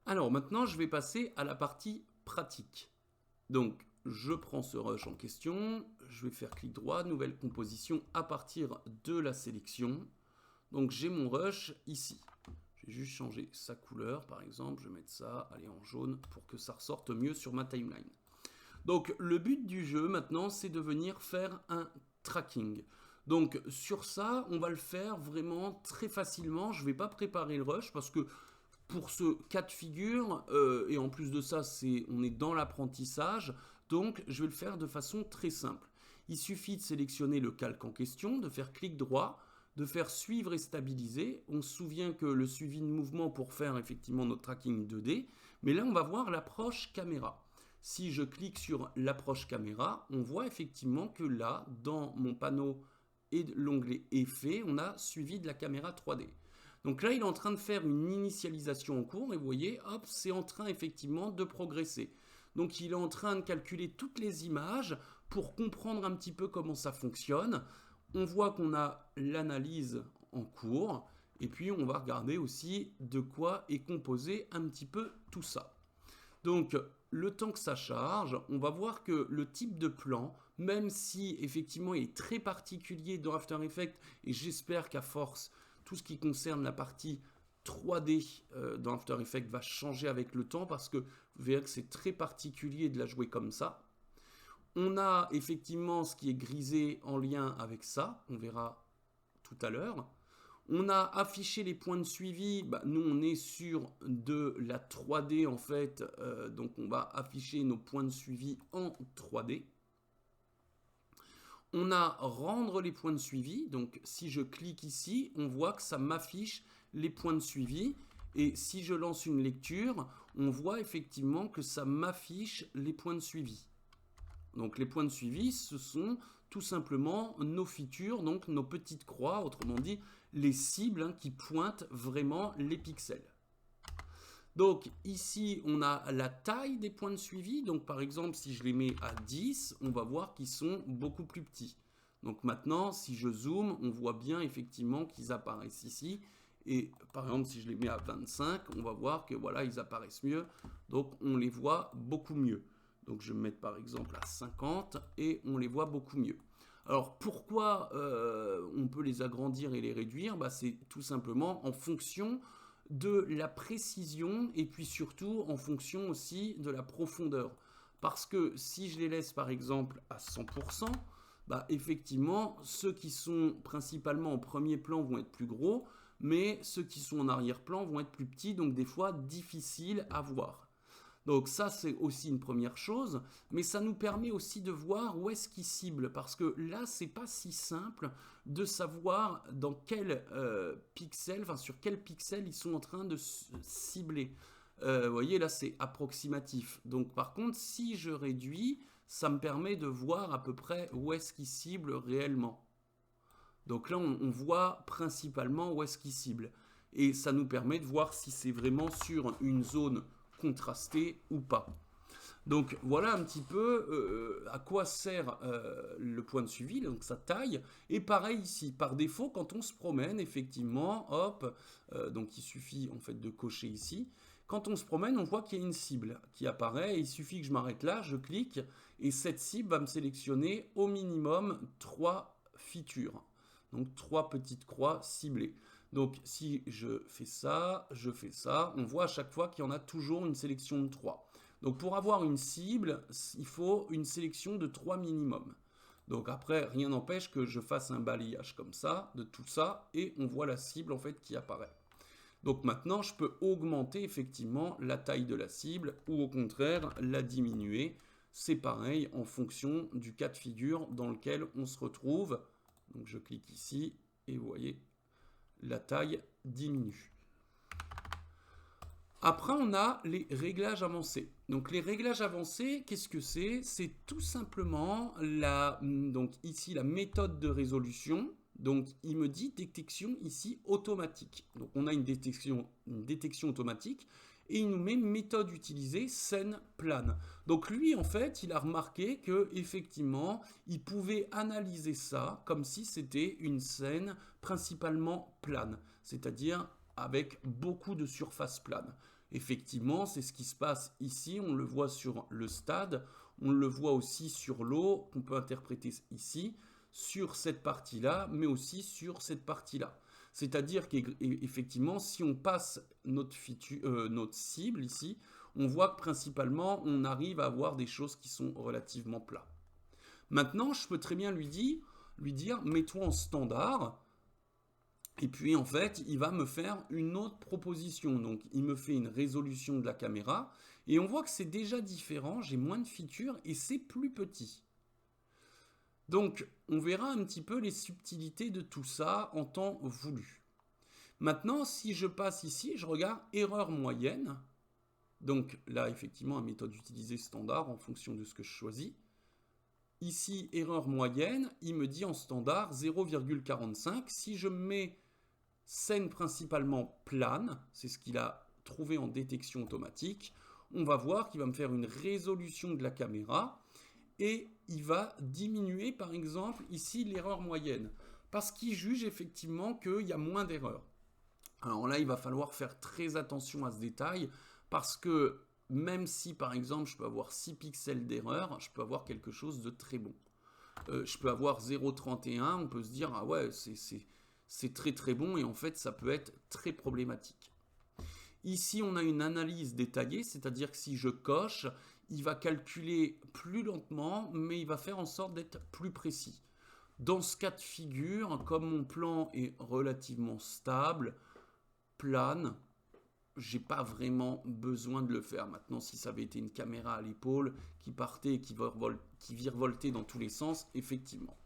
Alors maintenant, je vais passer à la partie pratique. Donc, je prends ce rush en question, je vais faire clic droit, nouvelle composition à partir de la sélection. Donc j'ai mon rush ici. Je vais juste changer sa couleur, par exemple, je vais mettre ça, allez, en jaune, pour que ça ressorte mieux sur ma timeline. Donc le but du jeu maintenant, c'est de venir faire un tracking. Donc sur ça, on va le faire vraiment très facilement. Je ne vais pas préparer le rush parce que pour ce cas de figure, et en plus de ça, on est dans l'apprentissage, donc je vais le faire de façon très simple. Il suffit de sélectionner le calque en question, de faire clic droit, de faire suivre et stabiliser. On se souvient que le suivi de mouvement pour faire effectivement notre tracking 2D, mais là on va voir l'approche caméra. Si je clique sur l'approche caméra, on voit effectivement que là, dans mon panneau et l'onglet Effets, on a suivi de la caméra 3D. Donc là, il est en train de faire une initialisation en cours et vous voyez, hop, c'est en train effectivement de progresser. Donc il est en train de calculer toutes les images pour comprendre un petit peu comment ça fonctionne. On voit qu'on a l'analyse en cours et puis on va regarder aussi de quoi est composé un petit peu tout ça. Donc, le temps que ça charge, on va voir que le type de plan, même si effectivement il est très particulier dans After Effects, et j'espère qu'à force, tout ce qui concerne la partie 3D dans After Effects va changer avec le temps, parce que vous verrez que c'est très particulier de la jouer comme ça. On a effectivement ce qui est grisé en lien avec ça, on verra tout à l'heure. On a affiché les points de suivi, nous on est sur de la 3D en fait, donc on va afficher nos points de suivi en 3D. On a rendre les points de suivi, donc si je clique ici, on voit que ça m'affiche les points de suivi. Et si je lance une lecture, on voit effectivement que ça m'affiche les points de suivi. Donc les points de suivi, ce sont tout simplement nos features, donc nos petites croix, autrement dit les cibles qui pointent vraiment les pixels. Donc ici, on a la taille des points de suivi. Donc par exemple, si je les mets à 10, on va voir qu'ils sont beaucoup plus petits. Donc maintenant, si je zoome, on voit bien effectivement qu'ils apparaissent ici. Et par exemple, si je les mets à 25, on va voir que voilà, ils apparaissent mieux. Donc on les voit beaucoup mieux. Donc je vais me mettre par exemple à 50 et on les voit beaucoup mieux. Alors pourquoi on peut les agrandir et les réduire? C'est tout simplement en fonction de la précision et puis surtout en fonction aussi de la profondeur. Parce que si je les laisse par exemple à 100%, effectivement, ceux qui sont principalement en premier plan vont être plus gros, mais ceux qui sont en arrière-plan vont être plus petits, donc des fois difficiles à voir. Donc ça, c'est aussi une première chose, mais ça nous permet aussi de voir où est-ce qu'ils ciblent, parce que là, c'est pas si simple de savoir dans quel pixel, enfin sur quel pixel ils sont en train de cibler. Vous voyez, là, c'est approximatif. Donc par contre, si je réduis, ça me permet de voir à peu près où est-ce qu'ils ciblent réellement. Donc là, on voit principalement où est-ce qu'ils ciblent. Et ça nous permet de voir si c'est vraiment sur une zone contrastée ou pas. Donc voilà un petit peu à quoi sert le point de suivi, donc sa taille. Et pareil ici, par défaut, quand on se promène, effectivement, hop, donc il suffit en fait de cocher ici. Quand on se promène, on voit qu'il y a une cible qui apparaît. Et il suffit que je m'arrête là, je clique, et cette cible va me sélectionner au minimum 3 features. Donc 3 petites croix ciblées. Donc si je fais ça, on voit à chaque fois qu'il y en a toujours une sélection de 3. Donc pour avoir une cible, il faut une sélection de 3 minimum. Donc après, rien n'empêche que je fasse un balayage comme ça, de tout ça, et on voit la cible en fait qui apparaît. Donc maintenant, je peux augmenter effectivement la taille de la cible, ou au contraire, la diminuer. C'est pareil en fonction du cas de figure dans lequel on se retrouve. Donc je clique ici, et vous voyez, la taille diminue. Après, on a les réglages avancés. Donc, les réglages avancés, qu'est-ce que c'est? C'est tout simplement donc ici la méthode de résolution. Donc, il me dit détection ici automatique. Donc, on a une détection automatique et il nous met méthode utilisée scène plane. Donc, lui, en fait, il a remarqué que effectivement, il pouvait analyser ça comme si c'était une scène principalement plane, c'est-à-dire avec beaucoup de surface plane. Effectivement, c'est ce qui se passe ici, on le voit sur le stade, on le voit aussi sur l'eau, qu'on peut interpréter ici, sur cette partie-là, mais aussi sur cette partie-là. C'est-à-dire qu'effectivement, si on passe notre cible ici, on voit que principalement, on arrive à avoir des choses qui sont relativement plates. Maintenant, je peux très bien lui dire mets-toi en standard. Et puis, en fait, il va me faire une autre proposition. Donc, il me fait une résolution de la caméra. Et on voit que c'est déjà différent. J'ai moins de features et c'est plus petit. Donc, on verra un petit peu les subtilités de tout ça en temps voulu. Maintenant, si je passe ici, je regarde erreur moyenne. Donc là, effectivement, la méthode utilisée standard en fonction de ce que je choisis. Ici, erreur moyenne, il me dit en standard 0,45. Si je mets scène principalement plane, c'est ce qu'il a trouvé en détection automatique, on va voir qu'il va me faire une résolution de la caméra et il va diminuer, par exemple, ici, l'erreur moyenne. Parce qu'il juge effectivement qu'il y a moins d'erreurs. Alors là, il va falloir faire très attention à ce détail parce que même si, par exemple, je peux avoir 6 pixels d'erreur, je peux avoir quelque chose de très bon. Je peux avoir 0,31, on peut se dire, ah ouais, c'est très très bon et en fait, ça peut être très problématique. Ici, on a une analyse détaillée, c'est-à-dire que si je coche, il va calculer plus lentement, mais il va faire en sorte d'être plus précis. Dans ce cas de figure, comme mon plan est relativement stable, plane, j'ai pas vraiment besoin de le faire. Maintenant, si ça avait été une caméra à l'épaule qui partait et qui virevoltait dans tous les sens, effectivement.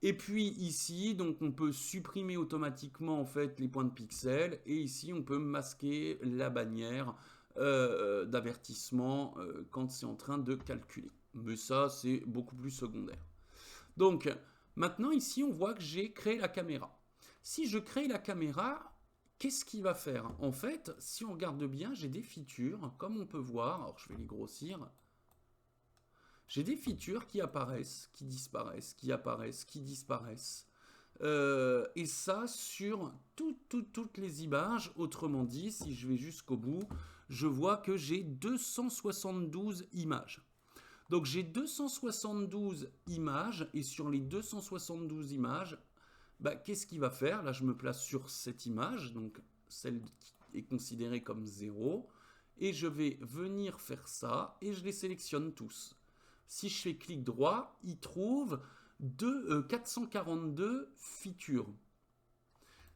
Et puis ici, donc on peut supprimer automatiquement en fait les points de pixels et ici on peut masquer la bannière d'avertissement quand c'est en train de calculer. Mais ça, c'est beaucoup plus secondaire. Donc maintenant ici, on voit que j'ai créé la caméra. Si je crée la caméra, qu'est-ce qu'il va faire? En fait, si on regarde bien, j'ai des features, comme on peut voir. Alors, je vais les grossir. J'ai des features qui apparaissent, qui disparaissent, qui apparaissent, qui disparaissent. Et ça sur toutes les images. Autrement dit, si je vais jusqu'au bout, je vois que j'ai 272 images. Donc, j'ai 272 images. Et sur les 272 images, bah, qu'est-ce qu'il va faire? Là, je me place sur cette image, donc celle qui est considérée comme 0. Et je vais venir faire ça et je les sélectionne tous. Si je fais clic droit, il trouve 442 features.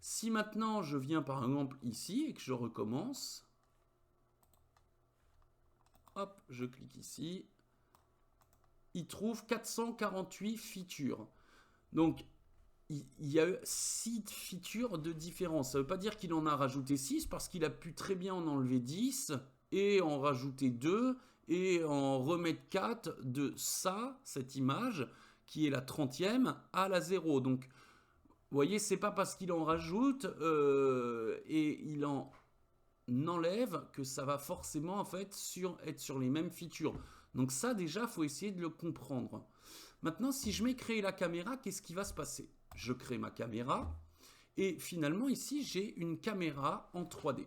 Si maintenant je viens par exemple ici et que je recommence, hop, je clique ici, il trouve 448 features. Donc, il y a 6 features de différence. Ça ne veut pas dire qu'il en a rajouté 6 parce qu'il a pu très bien en enlever 10 et en rajouter 2 et en remettre 4 de ça, cette image, qui est la 30e, à la 0. Donc, vous voyez, c'est pas parce qu'il en rajoute et il en enlève que ça va forcément en fait être sur les mêmes features. Donc ça, déjà, il faut essayer de le comprendre. Maintenant, si je mets créer la caméra, qu'est-ce qui va se passer? Je crée ma caméra et finalement, ici, j'ai une caméra en 3D.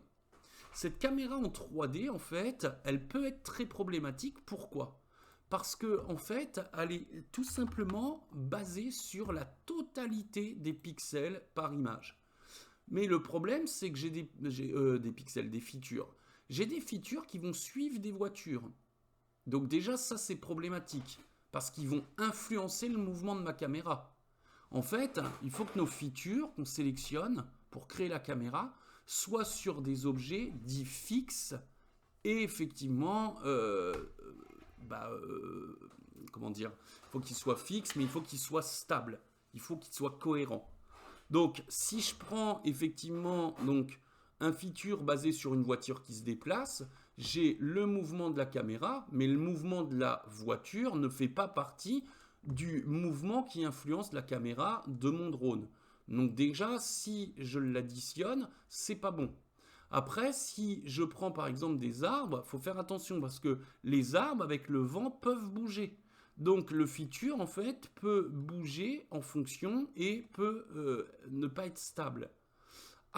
Cette caméra en 3D, en fait, elle peut être très problématique. Pourquoi? Parce que, en fait, elle est tout simplement basée sur la totalité des pixels par image. Mais le problème, c'est que j'ai des pixels, des features. J'ai des features qui vont suivre des voitures. Donc déjà, ça, c'est problématique. Parce qu'ils vont influencer le mouvement de ma caméra. En fait, il faut que nos features qu'on sélectionne pour créer la caméra soit sur des objets dits fixes et effectivement, comment dire, il faut qu'ils soient fixes, mais il faut qu'ils soient stables, il faut qu'ils soient cohérents. Donc, si je prends effectivement donc, un feature basé sur une voiture qui se déplace, j'ai le mouvement de la caméra, mais le mouvement de la voiture ne fait pas partie du mouvement qui influence la caméra de mon drone. Donc déjà, si je l'additionne, c'est pas bon. Après, si je prends par exemple des arbres, il faut faire attention parce que les arbres avec le vent peuvent bouger. Donc le feature en fait peut bouger en fonction et peut ne pas être stable.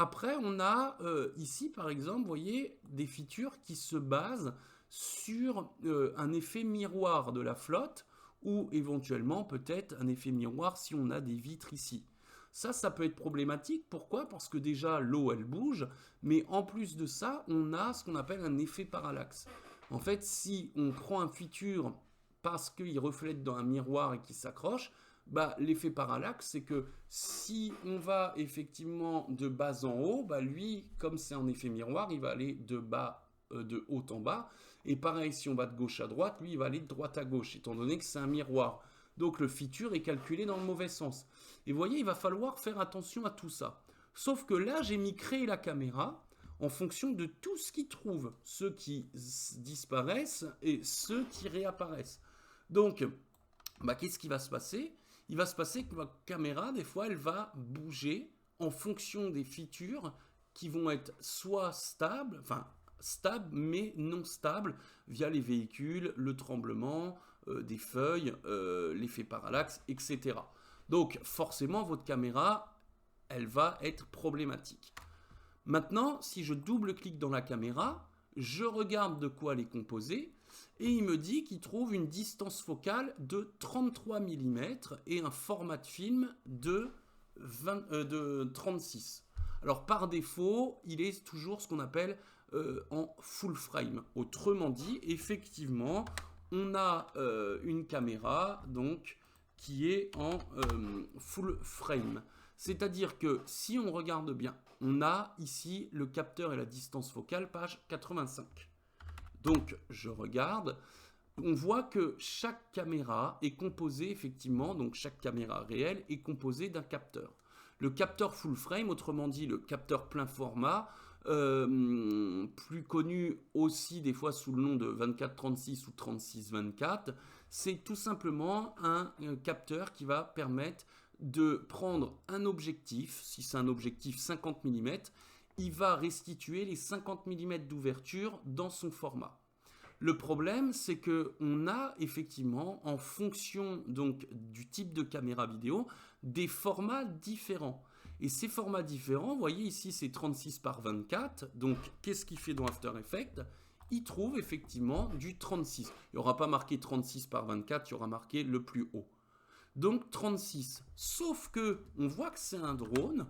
Après, on a ici, par exemple, vous voyez, des features qui se basent sur un effet miroir de la flotte ou éventuellement peut-être un effet miroir si on a des vitres ici. Ça peut être problématique. Pourquoi? Parce que déjà, l'eau, elle bouge, mais en plus de ça, on a ce qu'on appelle un effet parallaxe. En fait, si on prend un feature parce qu'il reflète dans un miroir et qu'il s'accroche, bah, l'effet parallaxe, c'est que si on va effectivement de bas en haut, bah, lui, comme c'est un effet miroir, il va aller de haut en bas. Et pareil, si on va de gauche à droite, lui, il va aller de droite à gauche, étant donné que c'est un miroir. Donc le feature est calculé dans le mauvais sens. Et vous voyez, il va falloir faire attention à tout ça. Sauf que là, j'ai mis créer la caméra en fonction de tout ce qu'il trouve, ceux qui disparaissent et ceux qui réapparaissent. Donc, bah, qu'est-ce qui va se passer? Il va se passer que ma caméra, des fois, elle va bouger en fonction des features qui vont être soit stables, mais non stables, via les véhicules, le tremblement, des feuilles, l'effet parallaxe, etc. Donc, forcément, votre caméra, elle va être problématique. Maintenant, si je double-clique dans la caméra, je regarde de quoi elle est composée, et il me dit qu'il trouve une distance focale de 33 mm et un format de film de 36. Alors par défaut, il est toujours ce qu'on appelle en full frame. Autrement dit, effectivement, on a une caméra donc, qui est en full frame. C'est-à-dire que si on regarde bien, on a ici le capteur et la distance focale, page 85. Donc, je regarde, on voit que chaque caméra est composée, effectivement, donc chaque caméra réelle est composée d'un capteur. Le capteur full frame, autrement dit le capteur plein format, plus connu aussi des fois sous le nom de 24-36 ou 36-24, c'est tout simplement un capteur qui va permettre de prendre un objectif, si c'est un objectif 50 mm, il va restituer les 50 mm d'ouverture dans son format. Le problème, c'est que on a effectivement, en fonction donc du type de caméra vidéo, des formats différents. Et ces formats différents, vous voyez ici, c'est 36 par 24. Donc, qu'est-ce qu'il fait dans After Effects? Il trouve effectivement du 36. Il n'y aura pas marqué 36 par 24, il y aura marqué le plus haut. Donc 36. Sauf que on voit que c'est un drone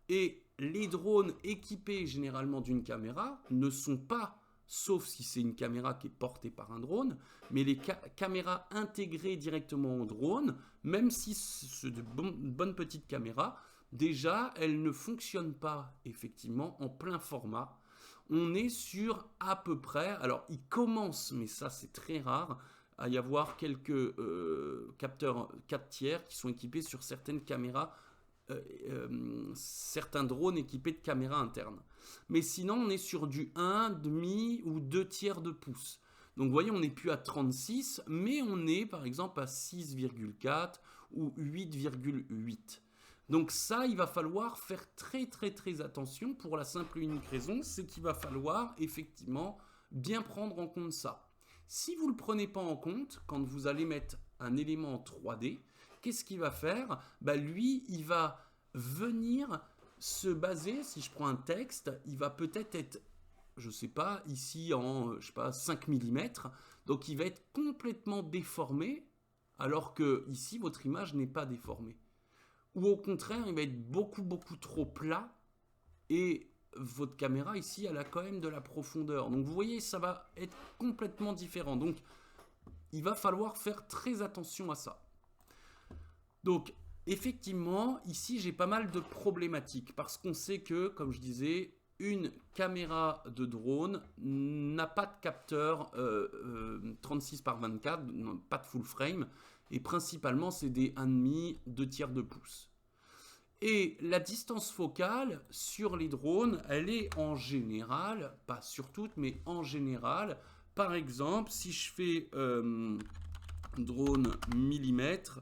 et les drones équipés généralement d'une caméra ne sont pas, sauf si c'est une caméra qui est portée par un drone, mais les caméras intégrées directement au drone, même si c'est de bonnes petites caméras, déjà elles ne fonctionnent pas effectivement en plein format. On est sur à peu près, alors ils commencent, mais ça c'est très rare, à y avoir quelques capteurs 4 tiers qui sont équipés sur certaines caméras, certains drones équipés de caméras internes. Mais sinon, on est sur du 1,5 ou 2 tiers de pouce. Donc, vous voyez, on n'est plus à 36, mais on est, par exemple, à 6,4 ou 8,8. Donc ça, il va falloir faire très, très, très attention pour la simple et unique raison, c'est qu'il va falloir, effectivement, bien prendre en compte ça. Si vous ne le prenez pas en compte, quand vous allez mettre un élément en 3D, qu'est-ce qu'il va faire? Lui, il va venir se baser, si je prends un texte, il va peut-être être, je ne sais pas, ici en 5 mm, donc il va être complètement déformé, alors que ici, votre image n'est pas déformée. Ou au contraire, il va être beaucoup, beaucoup trop plat, et votre caméra ici, elle a quand même de la profondeur. Donc vous voyez, ça va être complètement différent. Donc il va falloir faire très attention à ça. Donc effectivement, ici j'ai pas mal de problématiques parce qu'on sait que, comme je disais, une caméra de drone n'a pas de capteur 36 par 24, pas de full frame, et principalement c'est des 1,5, 2 tiers de pouce. Et la distance focale sur les drones, elle est en général, pas sur toutes, mais en général, par exemple, si je fais drone millimètre,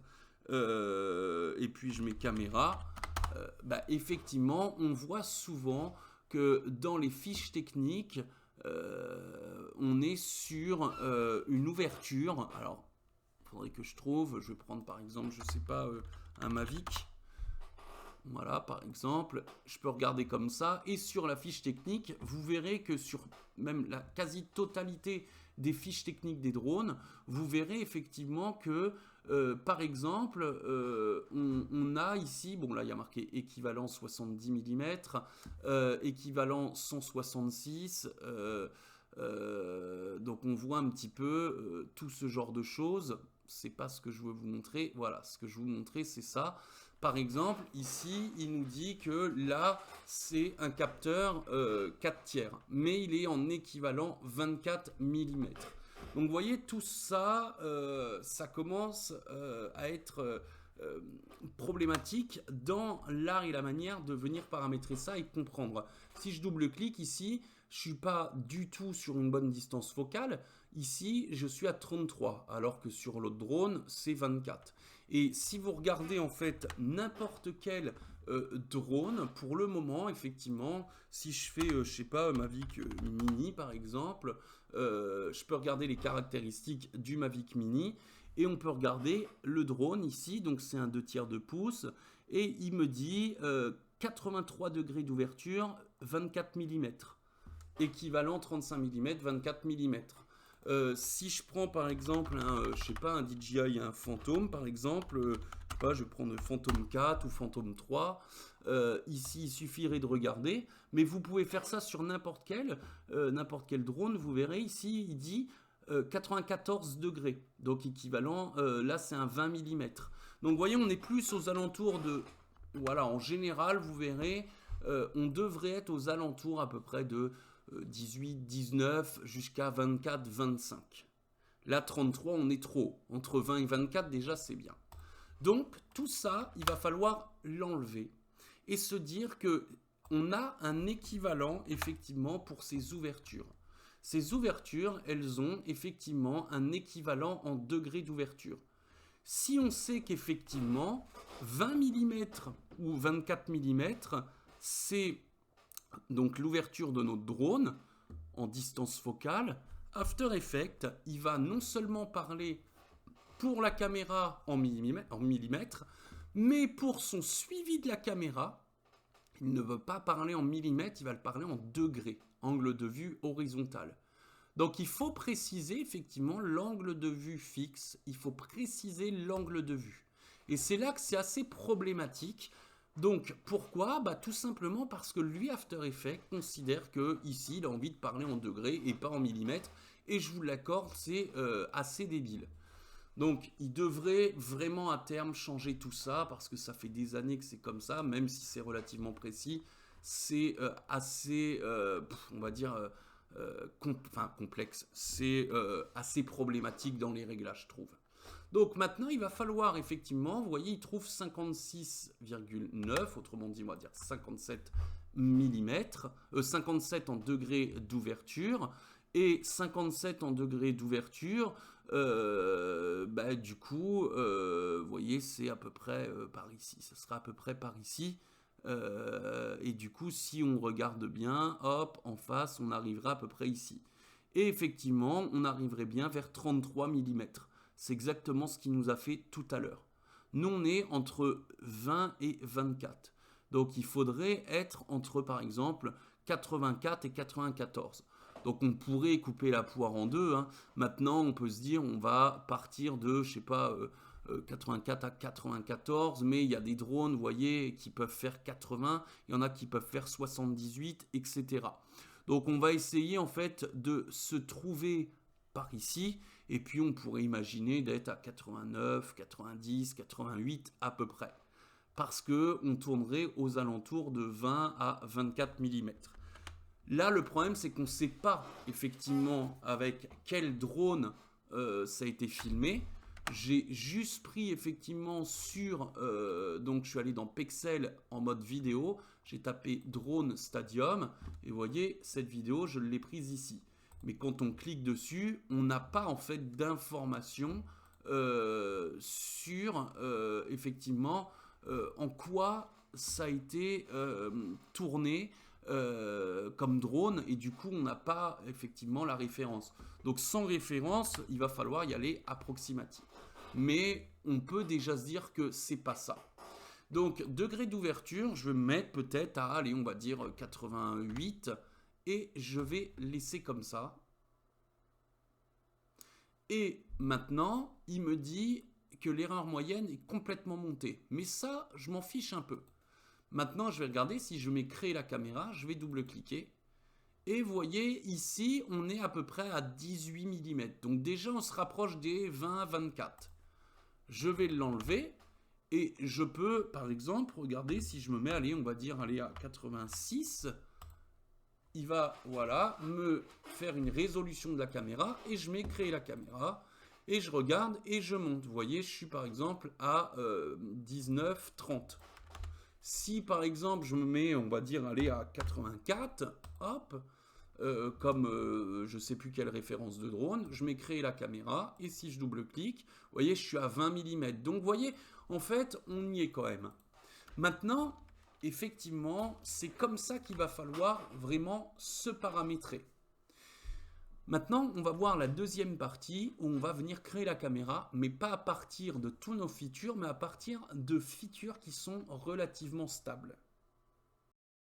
et puis je mets caméra, effectivement, on voit souvent que dans les fiches techniques, on est sur une ouverture. Alors, il faudrait que je trouve, je vais prendre par exemple, je ne sais pas, un Mavic. Voilà, par exemple, je peux regarder comme ça. Et sur la fiche technique, vous verrez que sur même la quasi-totalité des fiches techniques des drones, vous verrez effectivement que, par exemple, on a ici, bon là il y a marqué équivalent 70 mm, équivalent 166, donc on voit un petit peu tout ce genre de choses. C'est pas ce que je veux vous montrer. Voilà, ce que je veux vous montrer, c'est ça. Par exemple, ici, il nous dit que là, c'est un capteur 4 tiers, mais il est en équivalent 24 mm. Donc, vous voyez, tout ça, ça commence à être problématique dans l'art et la manière de venir paramétrer ça et comprendre. Si je double-clique ici, je ne suis pas du tout sur une bonne distance focale. Ici, je suis à 33, alors que sur l'autre drone, c'est 24. Et si vous regardez en fait n'importe quel drone, pour le moment, effectivement, si je fais, je sais pas, Mavic Mini par exemple, je peux regarder les caractéristiques du Mavic Mini et on peut regarder le drone ici, donc c'est un 2/3 de pouce, et il me dit 83 degrés d'ouverture, 24 mm, équivalent 35 mm, 24 mm. Si je prends par exemple je sais pas, un DJI, un Phantom par exemple, je sais pas, je vais prendre Phantom 4 ou Phantom 3, ici il suffirait de regarder, mais vous pouvez faire ça sur n'importe quel drone, vous verrez ici il dit 94 degrés, donc équivalent, là c'est un 20 mm. Donc voyez, on est plus aux alentours de, voilà, en général vous verrez, on devrait être aux alentours à peu près de 18, 19 jusqu'à 24, 25. Là, 33, on est trop. Entre 20 et 24, déjà, c'est bien. Donc, tout ça, il va falloir l'enlever et se dire que on a un équivalent, effectivement, pour ces ouvertures. Ces ouvertures, elles ont effectivement un équivalent en degrés d'ouverture. Si on sait qu'effectivement, 20 mm ou 24 mm, c'est donc l'ouverture de notre drone en distance focale, After Effects, il va non seulement parler pour la caméra en millimètres, mais pour son suivi de la caméra, il ne veut pas parler en millimètres, il va le parler en degrés, angle de vue horizontal. Donc il faut préciser effectivement l'angle de vue fixe, il faut préciser l'angle de vue. Et c'est là que c'est assez problématique. Donc pourquoi? Bah, tout simplement parce que lui, After Effects, considère que ici il a envie de parler en degrés et pas en millimètres. Et je vous l'accorde, c'est assez débile. Donc il devrait vraiment à terme changer tout ça, parce que ça fait des années que c'est comme ça, même si c'est relativement précis, c'est assez, on va dire, complexe. C'est assez problématique dans les réglages, je trouve. Donc maintenant, il va falloir effectivement, vous voyez, il trouve 56,9, autrement dit, on va dire 57 mm, 57 en degrés d'ouverture, et 57 en degrés d'ouverture, bah, du coup, vous voyez, c'est à peu près par ici, ce sera à peu près par ici, et du coup, si on regarde bien, hop, en face, on arrivera à peu près ici. Et effectivement, on arriverait bien vers 33 mm. C'est exactement ce qu'il nous a fait tout à l'heure. Nous, on est entre 20 et 24. Donc, il faudrait être entre, par exemple, 84 et 94. Donc, on pourrait couper la poire en deux. Hein. Maintenant, on peut se dire, on va partir de, je sais pas, 84 à 94. Mais il y a des drones, vous voyez, qui peuvent faire 80. Il y en a qui peuvent faire 78, etc. Donc, on va essayer, en fait, de se trouver par ici. Et puis on pourrait imaginer d'être à 89, 90, 88 à peu près. Parce qu'on tournerait aux alentours de 20 à 24 mm. Là, le problème, c'est qu'on ne sait pas effectivement avec quel drone ça a été filmé. J'ai juste pris effectivement sur... donc je suis allé dans Pexel en mode vidéo. J'ai tapé drone stadium. Et vous voyez, cette vidéo, je l'ai prise ici. Mais quand on clique dessus, on n'a pas en fait d'informations sur effectivement en quoi ça a été tourné comme drone, et du coup on n'a pas effectivement la référence. Donc sans référence, il va falloir y aller approximatif. Mais on peut déjà se dire que c'est pas ça. Donc, degré d'ouverture, je vais me mettre peut-être à, allez, on va dire 88. Et je vais laisser comme ça. Et maintenant, il me dit que l'erreur moyenne est complètement montée. Mais ça, je m'en fiche un peu. Maintenant, je vais regarder si je mets créer la caméra. Je vais double-cliquer. Et vous voyez, ici, on est à peu près à 18 mm. Donc déjà, on se rapproche des 20-24. Je vais l'enlever. Et je peux, par exemple, regarder si je me mets, allez, on va dire, allez, à 86. Il va, voilà, me faire une résolution de la caméra. Et je mets créer la caméra. Et je regarde et je monte. Vous voyez, je suis par exemple à 19-30. Si par exemple je me mets, on va dire, aller à 84, hop, comme je ne sais plus quelle référence de drone, je mets créer la caméra et si je double-clique, vous voyez, je suis à 20 mm. Donc vous voyez, en fait, on y est quand même. Maintenant, effectivement, c'est comme ça qu'il va falloir vraiment se paramétrer. Maintenant, on va voir la deuxième partie où on va venir créer la caméra, mais pas à partir de tous nos features, mais à partir de features qui sont relativement stables.